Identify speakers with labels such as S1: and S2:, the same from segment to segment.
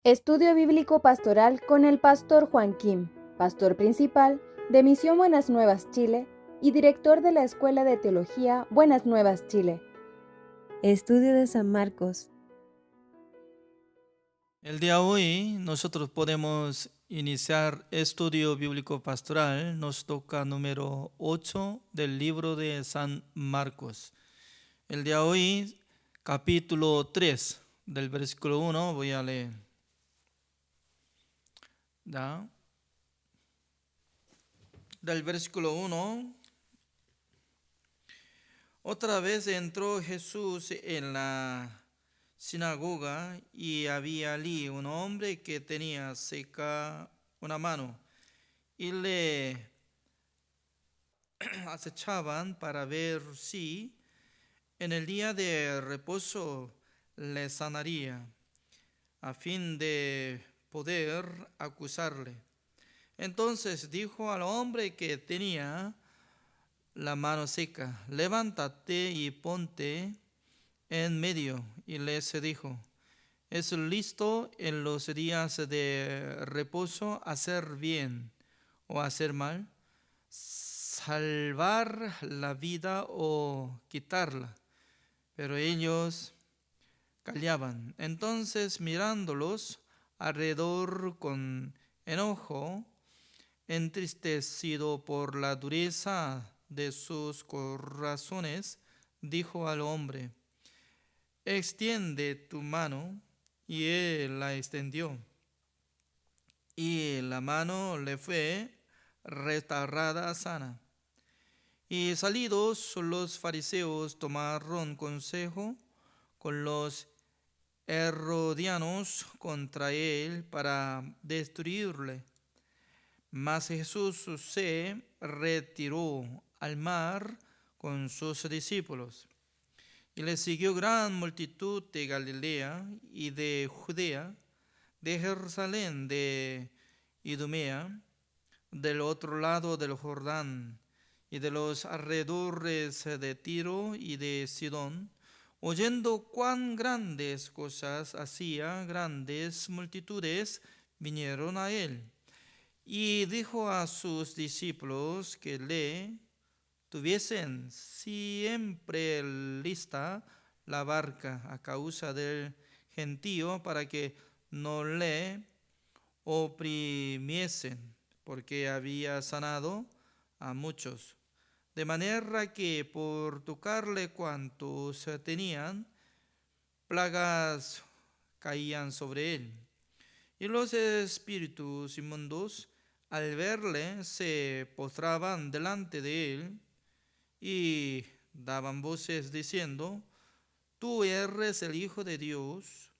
S1: Estudio Bíblico Pastoral con el Pastor Juan Kim, Pastor Principal de Misión Buenas Nuevas Chile y Director de la Escuela de Teología Buenas Nuevas Chile.
S2: Estudio de San Marcos.
S3: El día de hoy nosotros podemos iniciar estudio bíblico pastoral. Nos toca número 8 del libro de San Marcos. El día de hoy, capítulo 3 del versículo 1, voy a leer. ¿Ya? Del versículo 1, otra vez entró Jesús en la sinagoga y había allí un hombre que tenía seca una mano y le acechaban para ver si en el día de reposo le sanaría, a fin de poder acusarle. Entonces dijo al hombre que tenía la mano seca: levántate y ponte en medio. Y les dijo: ¿es listo en los días de reposo hacer bien o hacer mal? ¿Salvar la vida o quitarla? Pero ellos callaban. Entonces, mirándolos alrededor con enojo, entristecido por la dureza de sus corazones, dijo al hombre: extiende tu mano. Y él la extendió, y la mano le fue restaurada sana. Y salidos los fariseos tomaron consejo con los herodianos contra él para destruirle. Mas Jesús se retiró al mar con sus discípulos. Y le siguió gran multitud de Galilea y de Judea, de Jerusalén, de Idumea, del otro lado del Jordán, y de los alrededores de Tiro y de Sidón. Oyendo cuán grandes cosas hacía, grandes multitudes vinieron a él. Y dijo a sus discípulos que le tuviesen siempre lista la barca a causa del gentío, para que no le oprimiesen, porque había sanado a muchos. De manera que por tocarle cuantos tenían plagas caían sobre él. Y los espíritus inmundos, al verle, se postraban delante de él y daban voces diciendo: tú eres el Hijo de Dios.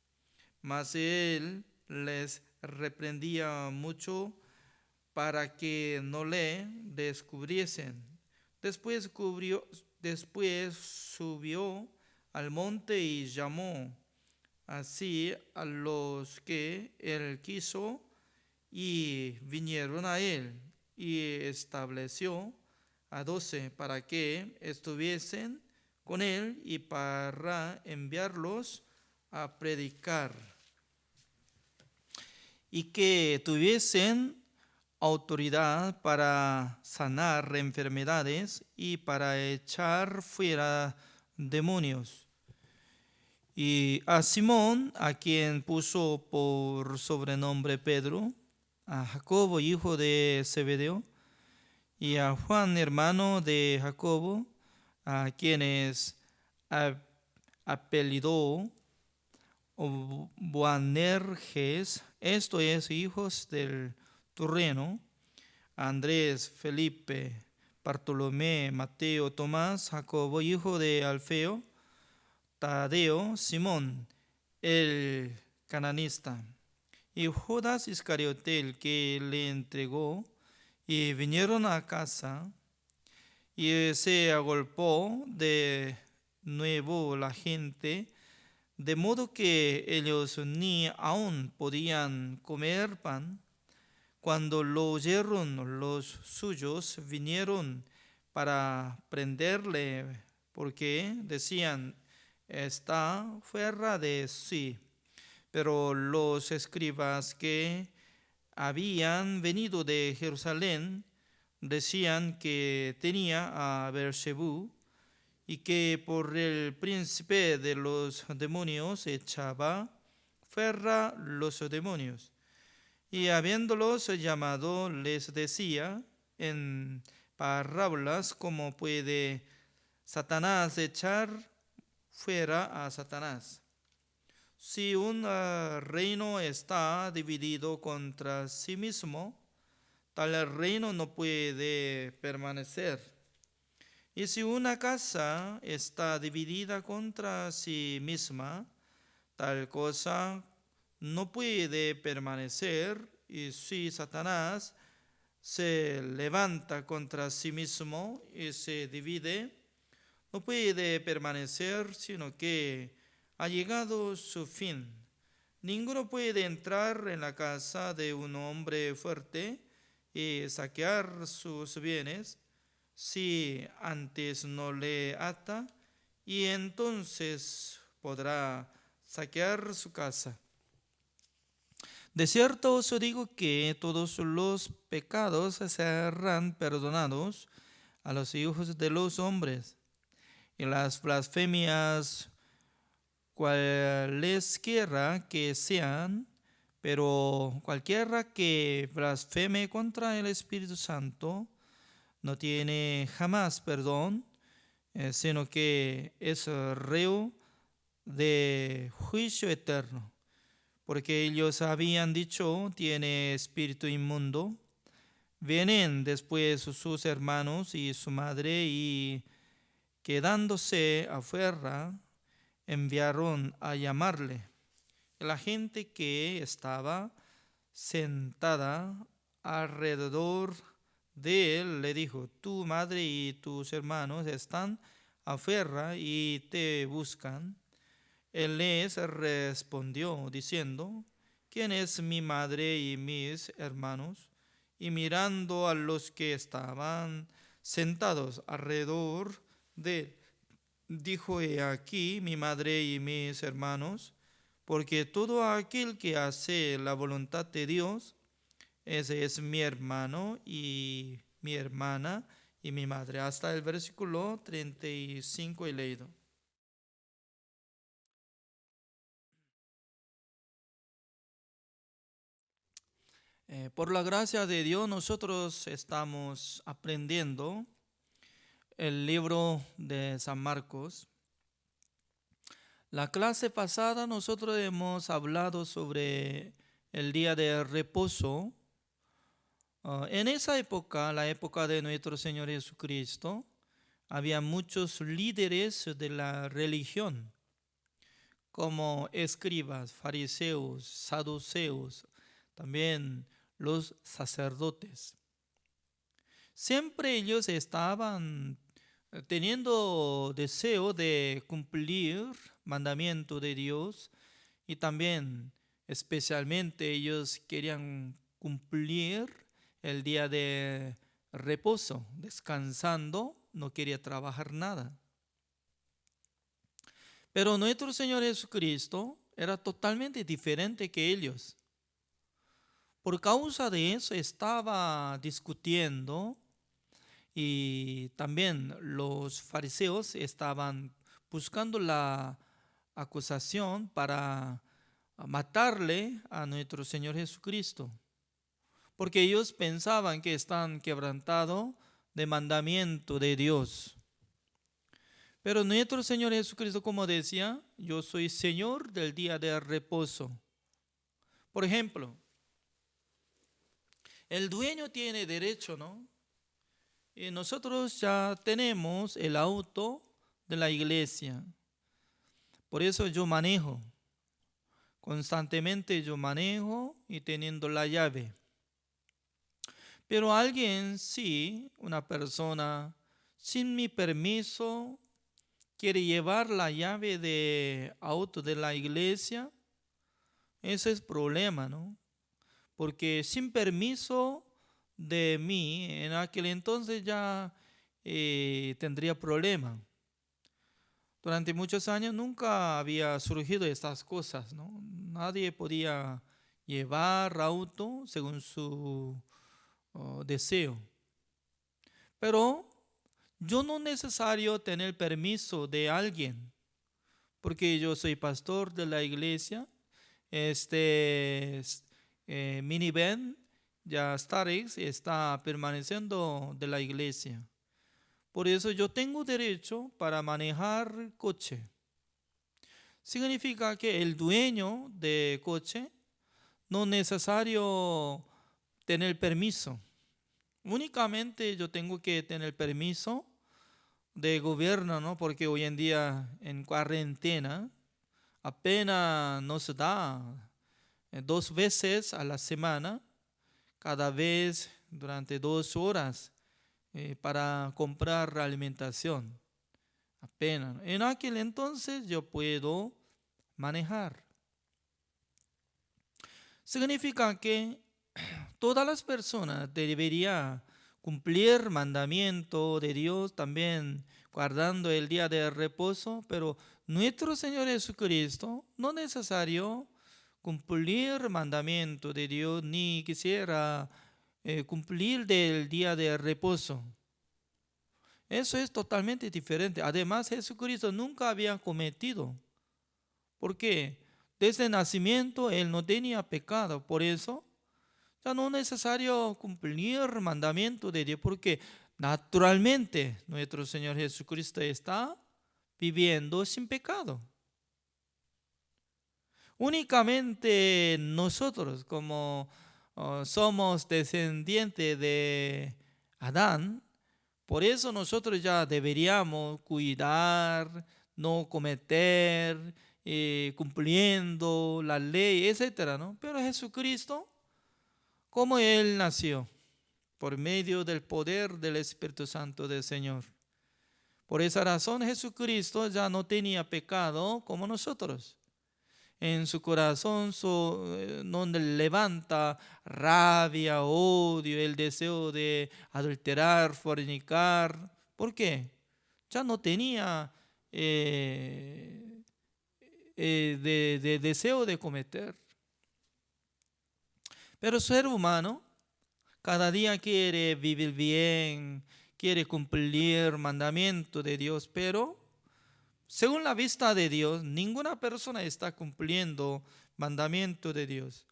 S3: Mas él les reprendía mucho para que no le descubriesen. Después subió al monte y llamó así a los que él quiso, y vinieron a él, y estableció a 12 para que estuviesen con él y para enviarlos a predicar, y que tuviesen autoridad para sanar enfermedades y para echar fuera demonios. Y a Simón, a quien puso por sobrenombre Pedro, a Jacobo, hijo de Zebedeo, y a Juan, hermano de Jacobo, a quienes apellidó Boanerges, esto es, hijos del Turreno, Andrés, Felipe, Bartolomé, Mateo, Tomás, Jacobo, hijo de Alfeo, Tadeo, Simón, el cananista, y Judas Iscariote, el que le entregó. Y vinieron a casa, y se agolpó de nuevo la gente, de modo que ellos ni aún podían comer pan. Cuando lo oyeron, los suyos vinieron para prenderle, porque decían: está fuera de sí. Pero los escribas que habían venido de Jerusalén decían que tenía a Beelzebú y que por el príncipe de los demonios echaba fuera los demonios. Y habiéndolos llamado, les decía en parábolas cómo puede Satanás echar fuera a Satanás. Si un reino está dividido contra sí mismo, tal reino no puede permanecer. Y si una casa está dividida contra sí misma, tal cosa no puede permanecer. Y si Satanás se levanta contra sí mismo y se divide, no puede permanecer, sino que ha llegado su fin. Ninguno puede entrar en la casa de un hombre fuerte y saquear sus bienes si antes no le ata, y entonces podrá saquear su casa. De cierto os digo que todos los pecados serán perdonados a los hijos de los hombres, y las blasfemias cualesquiera que sean, pero cualquiera que blasfeme contra el Espíritu Santo no tiene jamás perdón, sino que es reo de juicio eterno. Porque ellos habían dicho, tiene espíritu inmundo. Vienen después sus hermanos y su madre y quedándose afuera, enviaron a llamarle. La gente que estaba sentada alrededor de él le dijo, tu madre y tus hermanos están afuera y te buscan. Él les respondió diciendo, ¿quién es mi madre y mis hermanos? Y mirando a los que estaban sentados alrededor de él, dijo, he aquí mi madre y mis hermanos, porque todo aquel que hace la voluntad de Dios, ese es mi hermano y mi hermana y mi madre. Hasta el versículo 35 he leído. Por la gracia de Dios nosotros estamos aprendiendo el libro de San Marcos. La clase pasada nosotros hemos hablado sobre el día de reposo. En esa época, la época de nuestro Señor Jesucristo, había muchos líderes de la religión, como escribas, fariseos, saduceos, también los sacerdotes. Siempre ellos estaban teniendo deseo de cumplir mandamiento de Dios y también especialmente ellos querían cumplir el día de reposo, descansando, no quería trabajar nada. Pero nuestro Señor Jesucristo era totalmente diferente que ellos. Por causa de eso estaba discutiendo y también los fariseos estaban buscando la acusación para matarle a nuestro Señor Jesucristo. Porque ellos pensaban que están quebrantados de mandamiento de Dios. Pero nuestro Señor Jesucristo, como decía, yo soy Señor del día de reposo. Por ejemplo, el dueño tiene derecho, ¿no? Y nosotros ya tenemos el auto de la iglesia. Por eso yo manejo. Constantemente yo manejo y teniendo la llave. Pero alguien, sí, una persona, sin mi permiso, quiere llevar la llave de auto de la iglesia, ese es problema, ¿no? Porque sin permiso de mí, en aquel entonces ya tendría problema. Durante muchos años nunca había surgido estas cosas, ¿no? Nadie podía llevar auto según su deseo. Pero yo no necesario tener permiso de alguien, porque yo soy pastor de la iglesia. Minivan, ya Starix, está permaneciendo de la iglesia. Por eso yo tengo derecho para manejar coche. Significa que el dueño de coche no es necesario tener permiso. Únicamente yo tengo que tener permiso de gobierno, ¿no? Porque hoy en día en cuarentena apenas nos da 2 veces a la semana, cada vez durante 2 horas para comprar alimentación. Apenas. En aquel entonces yo puedo manejar. Significa que todas las personas deberían cumplir mandamiento de Dios, también guardando el día de reposo, pero nuestro Señor Jesucristo no es necesario cumplir mandamiento de Dios ni quisiera cumplir del día de reposo. Eso es totalmente diferente. Además, Jesucristo nunca había cometido. ¿Por qué? Desde el nacimiento Él no tenía pecado. Por eso ya no es necesario cumplir el mandamiento de Dios, porque naturalmente nuestro Señor Jesucristo está viviendo sin pecado. Únicamente nosotros, como somos descendientes de Adán, por eso nosotros ya deberíamos cuidar, no cometer, cumpliendo la ley, etcétera, ¿no? Pero Jesucristo, como Él nació, por medio del poder del Espíritu Santo del Señor. Por esa razón Jesucristo ya no tenía pecado como nosotros. En su corazón no levanta rabia, odio, el deseo de adulterar, fornicar. ¿Por qué? Ya no tenía de deseo de cometer. Pero el ser humano cada día quiere vivir bien, quiere cumplir mandamientos de Dios, pero según la vista de Dios, ninguna persona está cumpliendo mandamiento de Dios.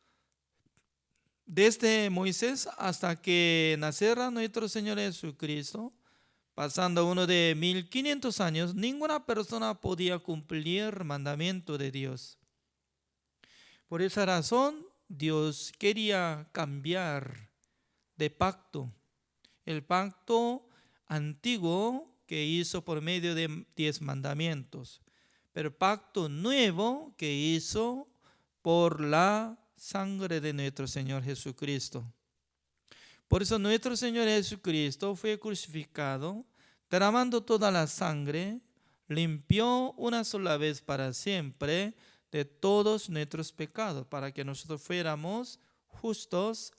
S3: Desde Moisés hasta que naciera nuestro Señor Jesucristo, pasando uno de 1500 años, ninguna persona podía cumplir mandamiento de Dios. Por esa razón, Dios quería cambiar de pacto. El pacto antiguo que hizo por medio de 10 mandamientos, pero pacto nuevo que hizo por la sangre de nuestro Señor Jesucristo. Por eso nuestro Señor Jesucristo fue crucificado, derramando toda la sangre, limpió una sola vez para siempre de todos nuestros pecados, para que nosotros fuéramos justos,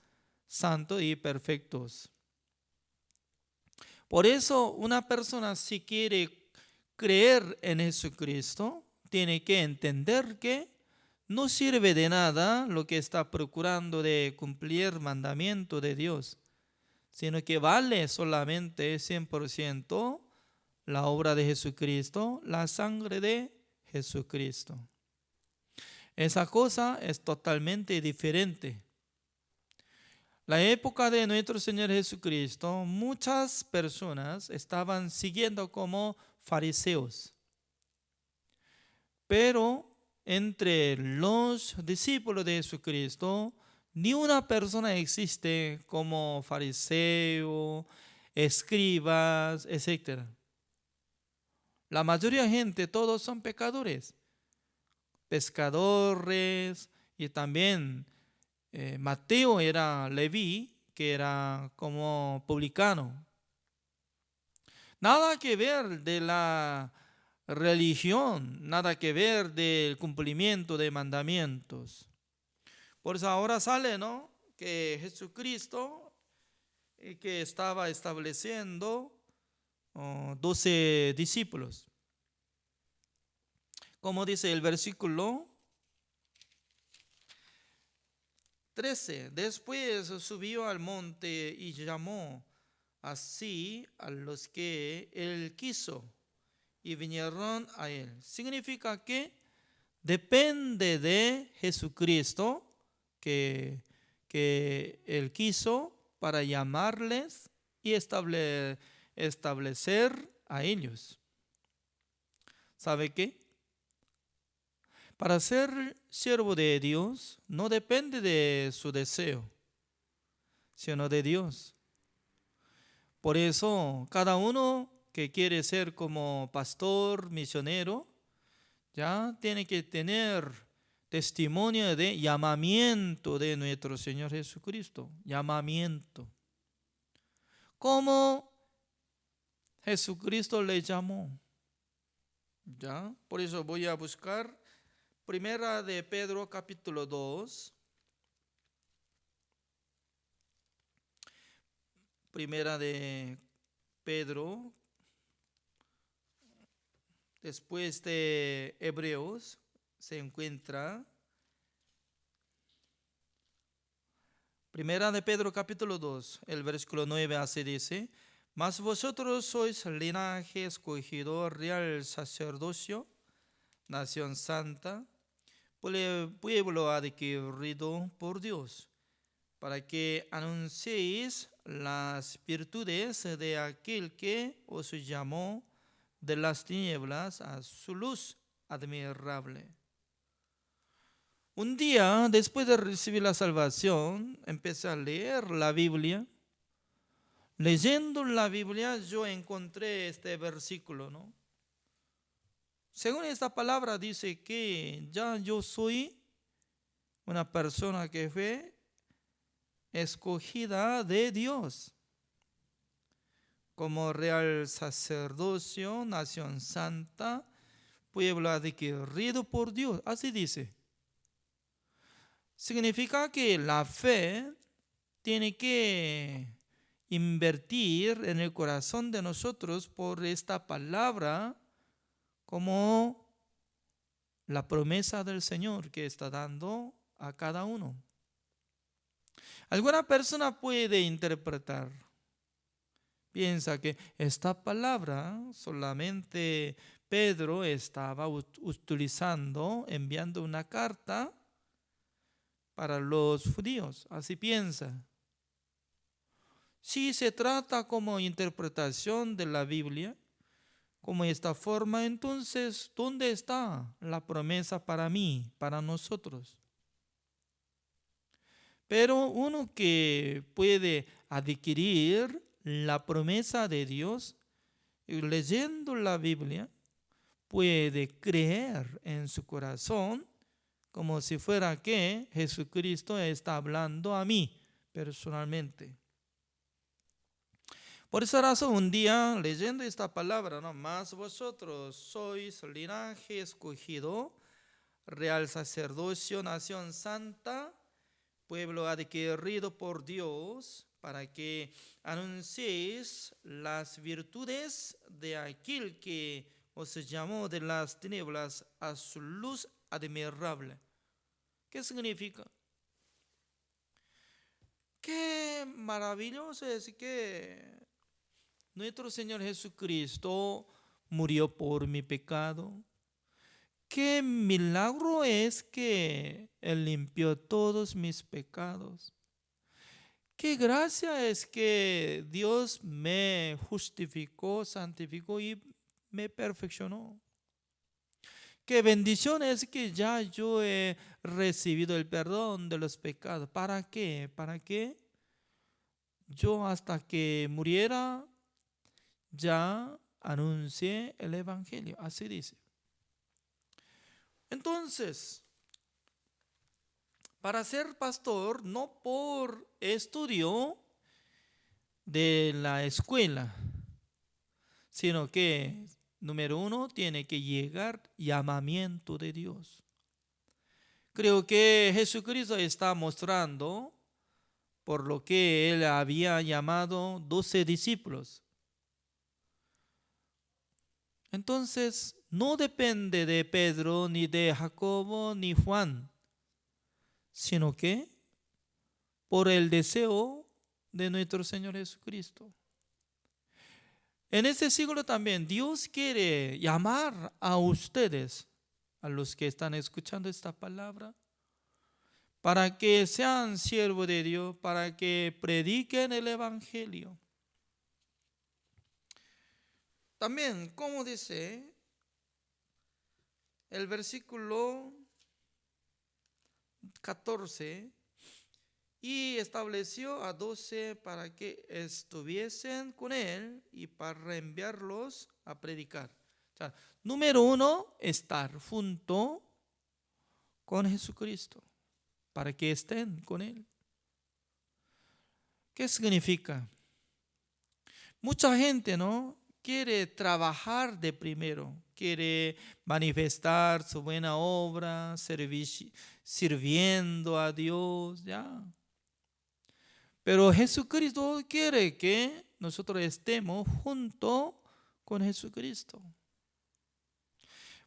S3: santos y perfectos. Por eso una persona, si quiere creer en Jesucristo, tiene que entender que no sirve de nada lo que está procurando de cumplir mandamiento de Dios, sino que vale solamente 100% la obra de Jesucristo, la sangre de Jesucristo. Esa cosa es totalmente diferente. La época de nuestro Señor Jesucristo, muchas personas estaban siguiendo como fariseos. Pero entre los discípulos de Jesucristo, ni una persona existe como fariseo, escribas, etc. La mayoría de gente, todos son pecadores, pescadores y también Mateo era Leví, que era como publicano. Nada que ver de la religión, nada que ver del cumplimiento de mandamientos. Por eso ahora sale, ¿no?, que Jesucristo, que estaba estableciendo 12 discípulos. Como dice el versículo 13, después subió al monte y llamó así a los que él quiso y vinieron a él. Significa que depende de Jesucristo que él quiso para llamarles y establecer a ellos. ¿Sabe qué? Para ser siervo de Dios no depende de su deseo, sino de Dios. Por eso, cada uno que quiere ser como pastor, misionero, ya tiene que tener testimonio de llamamiento de nuestro Señor Jesucristo. Llamamiento. ¿Cómo Jesucristo le llamó? ¿Ya? Por eso voy a buscar Primera de Pedro capítulo 2. Primera de Pedro, después de Hebreos, se encuentra Primera de Pedro capítulo 2, el versículo 9 así dice: mas vosotros sois linaje escogido, real sacerdocio, nación santa, pueblo adquirido por Dios, para que anunciéis las virtudes de aquel que os llamó de las tinieblas a su luz admirable. Un día, después de recibir la salvación, empecé a leer la Biblia. Leyendo la Biblia, yo encontré este versículo, ¿no? Según esta palabra dice que ya yo soy una persona que fue escogida de Dios como real sacerdocio, nación santa, pueblo adquirido por Dios. Así dice. Significa que la fe tiene que invertir en el corazón de nosotros por esta palabra como la promesa del Señor que está dando a cada uno. Alguna persona puede interpretar, piensa que esta palabra solamente Pedro estaba utilizando, enviando una carta para los judíos, así piensa. Si se trata como interpretación de la Biblia, como esta forma, entonces, ¿dónde está la promesa para mí, para nosotros? Pero uno que puede adquirir la promesa de Dios, leyendo la Biblia, puede creer en su corazón como si fuera que Jesucristo está hablando a mí personalmente. Por esa razón, un día leyendo esta palabra, ¿no? Mas vosotros sois linaje escogido, real sacerdocio, nación santa, pueblo adquirido por Dios, para que anunciéis las virtudes de aquel que os llamó de las tinieblas a su luz admirable. ¿Qué significa? Qué maravilloso es que nuestro Señor Jesucristo murió por mi pecado. Qué milagro es que Él limpió todos mis pecados. Qué gracia es que Dios me justificó, santificó y me perfeccionó. Qué bendición es que ya yo he recibido el perdón de los pecados. ¿Para qué? ¿Para qué? Yo hasta que muriera ya anuncié el evangelio. Así dice. Entonces, para ser pastor, no por estudio de la escuela, sino que, número uno, tiene que llegar llamamiento de Dios. Creo que Jesucristo está mostrando por lo que Él había llamado 12 discípulos. Entonces, no depende de Pedro, ni de Jacobo, ni Juan, sino que por el deseo de nuestro Señor Jesucristo. En este siglo también Dios quiere llamar a ustedes, a los que están escuchando esta palabra, para que sean siervos de Dios, para que prediquen el Evangelio. También, como dice el versículo 14, y estableció a 12 para que estuviesen con él y para enviarlos a predicar. O sea, número 1, estar junto con Jesucristo, para que estén con él. ¿Qué significa? Mucha gente, ¿no?, quiere trabajar de primero, quiere manifestar su buena obra, sirviendo a Dios, ya. Pero Jesucristo quiere que nosotros estemos junto con Jesucristo.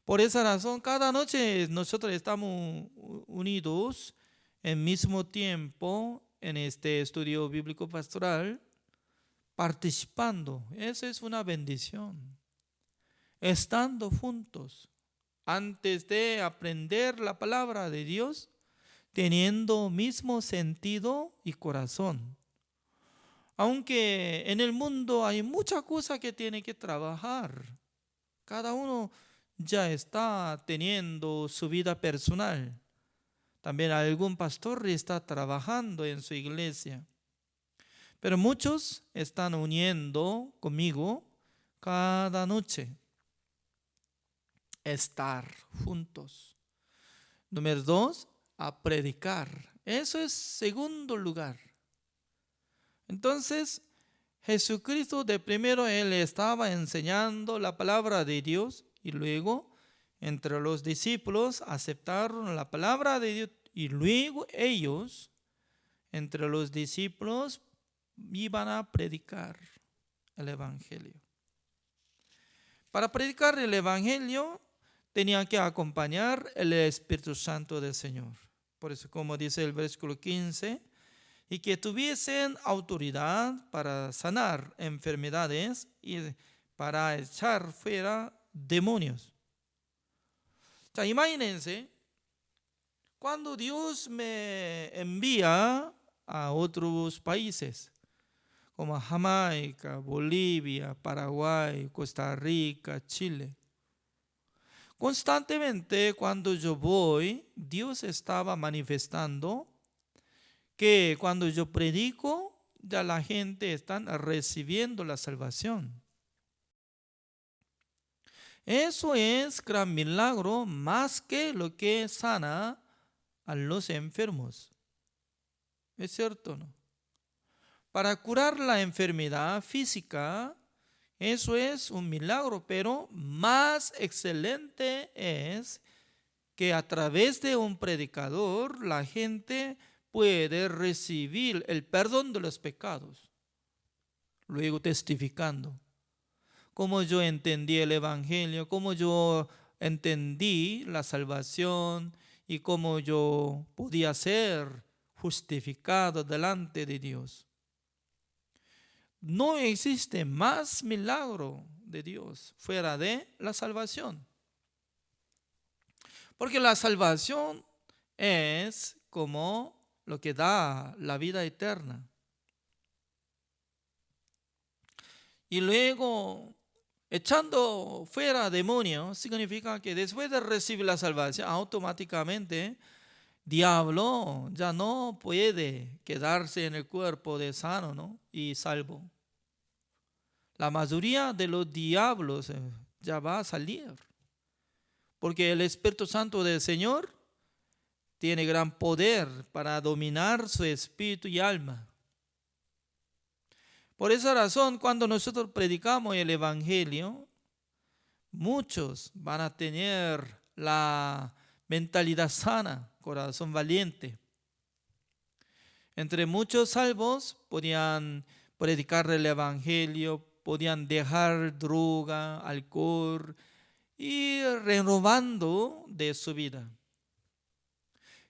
S3: Por esa razón, cada noche nosotros estamos unidos en mismo tiempo en este estudio bíblico pastoral, participando. Esa es una bendición. Estando juntos, antes de aprender la palabra de Dios, teniendo mismo sentido y corazón. Aunque en el mundo hay muchas cosas que tiene que trabajar, cada uno ya está teniendo su vida personal. También algún pastor está trabajando en su iglesia. Pero muchos están uniendo conmigo cada noche. Estar juntos. Número 2, a predicar. Eso es segundo lugar. Entonces, Jesucristo de primero, Él estaba enseñando la palabra de Dios y luego entre los discípulos aceptaron la palabra de Dios y luego ellos, entre los discípulos, iban a predicar el Evangelio. Para predicar el Evangelio tenían que acompañar el Espíritu Santo del Señor. Por eso, como dice el versículo 15, y que tuviesen autoridad para sanar enfermedades y para echar fuera demonios. O sea, imagínense, cuando Dios me envía a otros países, como Jamaica, Bolivia, Paraguay, Costa Rica, Chile. Constantemente cuando yo voy, Dios estaba manifestando que cuando yo predico, ya la gente está recibiendo la salvación. Eso es gran milagro, más que lo que sana a los enfermos. ¿Es cierto o no? Para curar la enfermedad física, eso es un milagro, pero más excelente es que a través de un predicador la gente puede recibir el perdón de los pecados, luego testificando cómo yo entendí el Evangelio, cómo yo entendí la salvación y cómo yo podía ser justificado delante de Dios. No existe más milagro de Dios fuera de la salvación. Porque la salvación es como lo que da la vida eterna. Y luego, echando fuera demonios, significa que después de recibir la salvación, automáticamente diablo ya no puede quedarse en el cuerpo de sano, ¿no?, y salvo. La mayoría de los diablos ya va a salir, porque el Espíritu Santo del Señor tiene gran poder para dominar su espíritu y alma. Por esa razón, cuando nosotros predicamos el Evangelio, muchos van a tener la mentalidad sana, corazón valiente. Entre muchos salvos podían predicar el Evangelio, podían dejar droga, alcohol y renovando de su vida.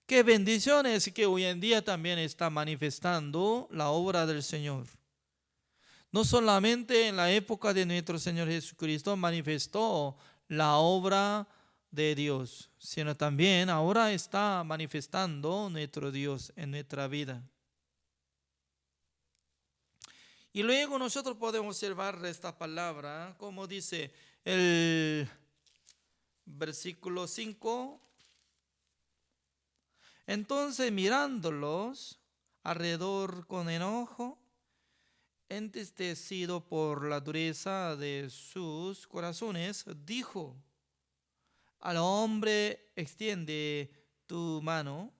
S3: Qué bendiciones que hoy en día también está manifestando la obra del Señor. No solamente en la época de nuestro Señor Jesucristo manifestó la obra de Dios, sino también ahora está manifestando nuestro Dios en nuestra vida. Y luego nosotros podemos observar esta palabra, como dice el versículo 5. Entonces mirándolos alrededor con enojo, entristecido por la dureza de sus corazones, dijo: al hombre extiende tu mano.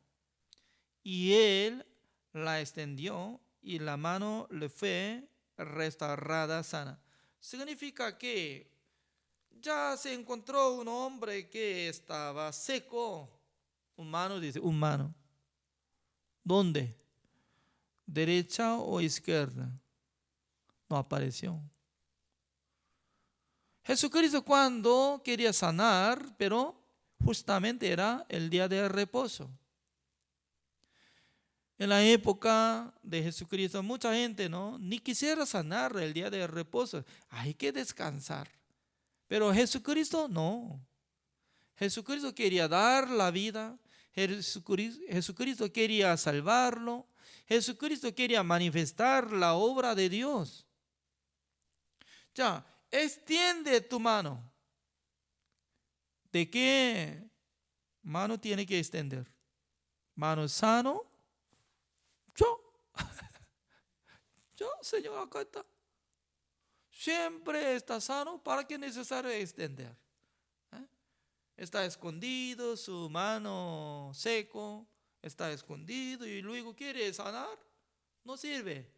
S3: Y él la extendió y la mano le fue restaurada sana. Significa que ya se encontró un hombre que estaba seco. Humano, dice, humano. ¿Dónde? ¿Derecha o izquierda? No apareció. Jesucristo cuando quería sanar, pero justamente era el día de reposo. En la época de Jesucristo, mucha gente ni quisiera sanar el día de reposo. Hay que descansar. Pero Jesucristo no. Jesucristo quería dar la vida. Jesucristo quería salvarlo. Jesucristo quería manifestar la obra de Dios. Ya, extiende tu mano. ¿De qué mano tiene que extender? Mano sano. Yo, Señor, acá está. Siempre está sano. ¿Para qué es necesario extender? Está escondido, su mano seco, está escondido y luego quiere sanar. No sirve.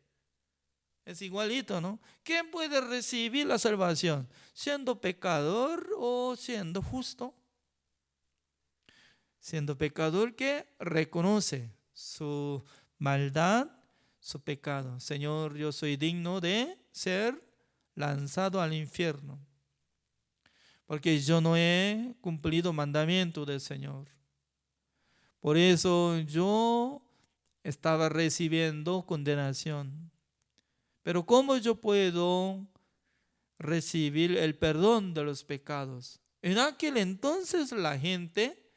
S3: Es igualito, ¿no? ¿Quién puede recibir la salvación? ¿Siendo pecador o siendo justo? Siendo pecador que reconoce su maldad, su pecado. Señor, yo soy digno de ser lanzado al infierno, porque yo no he cumplido mandamiento del Señor. Por eso yo estaba recibiendo condenación. Pero ¿cómo yo puedo recibir el perdón de los pecados? En aquel entonces la gente,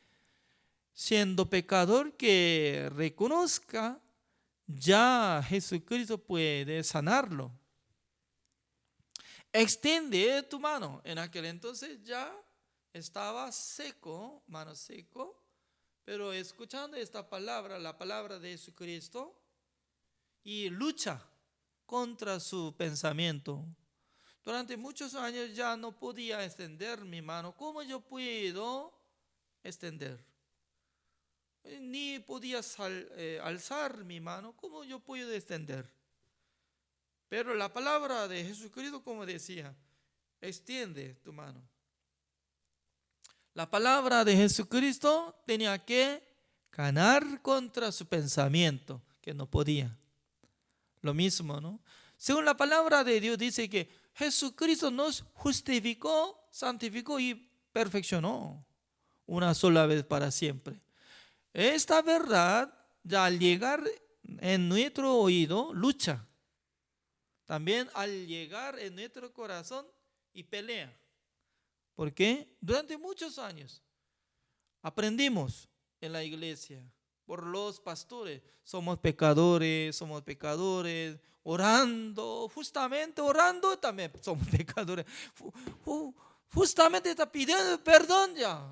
S3: siendo pecador, que reconozca, ya Jesucristo puede sanarlo. Extiende tu mano. En aquel entonces ya estaba seco, mano seco, pero escuchando esta palabra, la palabra de Jesucristo, y lucha contra su pensamiento. Durante muchos años ya no podía extender mi mano. ¿Cómo yo puedo extender? Ni podía alzar mi mano. ¿Cómo yo puedo extender? Pero la palabra de Jesucristo, como decía, extiende tu mano. La palabra de Jesucristo tenía que ganar contra su pensamiento, que no podía. Lo mismo, ¿no? Según la palabra de Dios dice que Jesucristo nos justificó, santificó y perfeccionó una sola vez para siempre. Esta verdad, ya al llegar en nuestro oído, lucha. También al llegar en nuestro corazón y pelea. Porque durante muchos años aprendimos en la iglesia por los pastores, somos pecadores, orando, justamente orando también somos pecadores. Justamente está pidiendo perdón ya.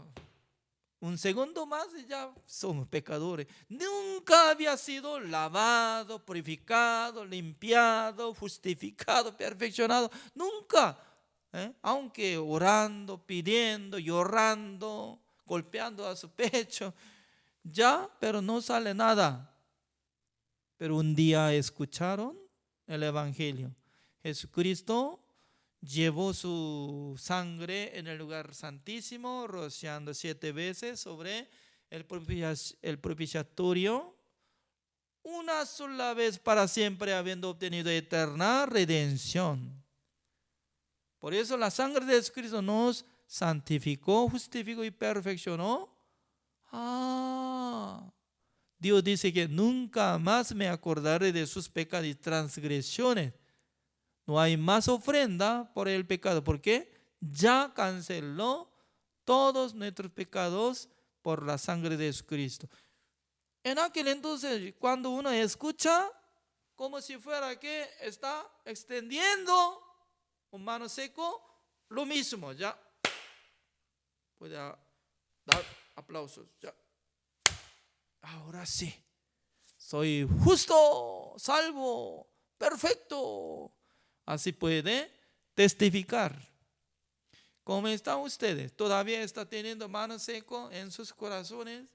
S3: Un segundo más y ya somos pecadores. Nunca había sido lavado, purificado, limpiado, justificado, perfeccionado. Nunca. Aunque orando, pidiendo, llorando, golpeando a su pecho. Ya, pero no sale nada. Pero un día escucharon el Evangelio. Jesucristo llevó su sangre en el lugar santísimo, rociando 7 veces sobre el propiciatorio, una sola vez para siempre, habiendo obtenido eterna redención. Por eso la sangre de Jesucristo nos santificó, justificó y perfeccionó. Dios dice que nunca más me acordaré de sus pecados y transgresiones. No hay más ofrenda por el pecado, porque ya canceló todos nuestros pecados por la sangre de Jesucristo. En aquel entonces, cuando uno escucha, como si fuera que está extendiendo un mano seco, lo mismo, ya puede dar aplausos. Ya. Ahora sí, soy justo, salvo, perfecto. Así puede testificar. ¿Cómo están ustedes? ¿Todavía está teniendo mano seco en sus corazones?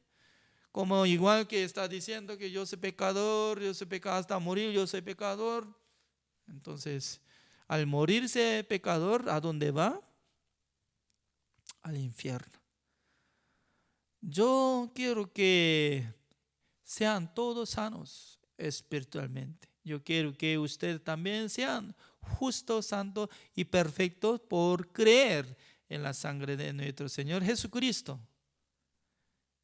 S3: Como igual que está diciendo que yo soy pecador hasta morir, yo soy pecador. Entonces, al morirse pecador, ¿a dónde va? Al infierno. Yo quiero que sean todos sanos espiritualmente. Yo quiero que ustedes también sean justos, santos y perfectos por creer en la sangre de nuestro Señor Jesucristo.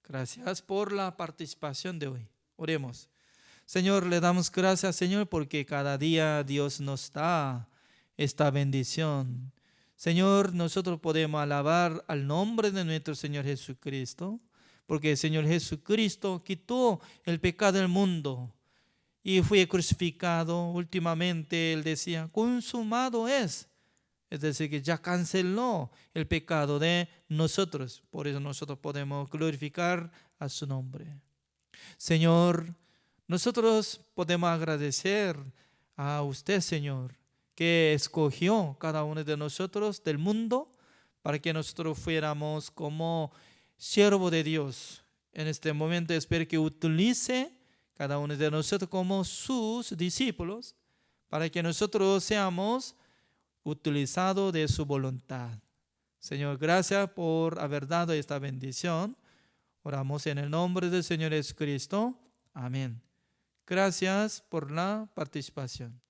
S3: Gracias por la participación de hoy. Oremos. Señor, le damos gracias, Señor, porque cada día Dios nos da esta bendición. Señor, nosotros podemos alabar al nombre de nuestro Señor Jesucristo, porque el Señor Jesucristo quitó el pecado del mundo y fue crucificado. Últimamente Él decía, consumado es. Es decir, que ya canceló el pecado de nosotros. Por eso nosotros podemos glorificar a su nombre. Señor, nosotros podemos agradecer a usted, Señor, que escogió cada uno de nosotros del mundo para que nosotros fuéramos como siervo de Dios. En este momento espero que utilice cada uno de nosotros como sus discípulos para que nosotros seamos utilizado de su voluntad. Señor, gracias por haber dado esta bendición. Oramos en el nombre del Señor Jesucristo. Amén. Gracias por la participación.